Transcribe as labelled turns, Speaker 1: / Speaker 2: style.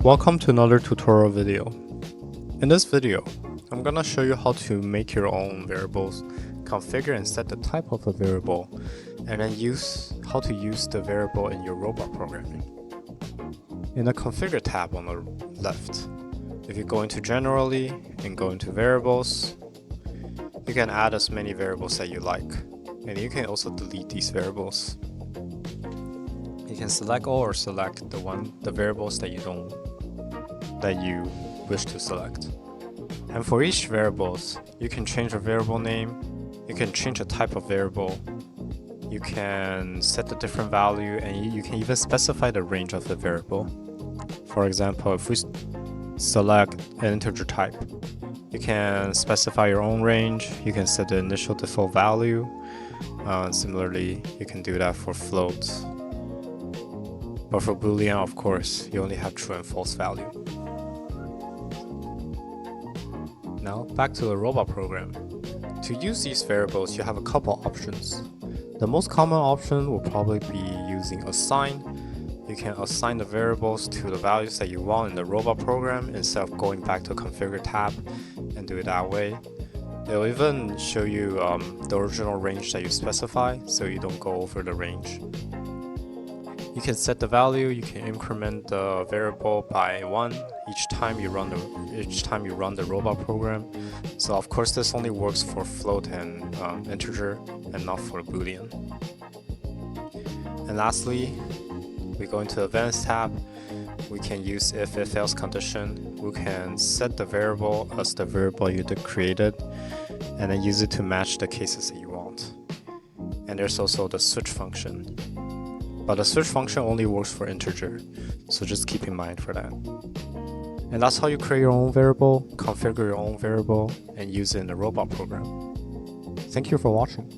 Speaker 1: Welcome to another tutorial video. In this video, I'm gonna show you how to make your own variables, configure and set the type of a variable, and then how to use the variable in your robot programming. In the configure tab on the left, if you go into generally and go into variables, you can add as many variables that you like, and you can also delete these variables. You can select all or select the variables that you wish to select. And for each variables, you can change a variable name, you can change a type of variable, you can set the different value, and you can even specify the range of the variable. For example, if we select an integer type, you can specify your own range, you can set the initial default value. Similarly, you can do that for floats. But for Boolean, of course, you only have true and false value. Now, back to the robot program. To use these variables, you have a couple options. The most common option will probably be using assign. You can assign the variables to the values that you want in the robot program instead of going back to the configure tab and do it that way. It'll even show you the original range that you specify, so you don't go over the range. You can set the value, you can increment the variable by 1 each time you run the robot program. So of course this only works for float and integer and not for Boolean. And lastly, we go into the advanced tab. We can use if else condition. We can set the variable as the variable you created and then use it to match the cases that you want. And there's also the switch function. But the switch function only works for integer, so just keep in mind for that. And that's how you create your own variable, configure your own variable, and use it in the robot program. Thank you for watching.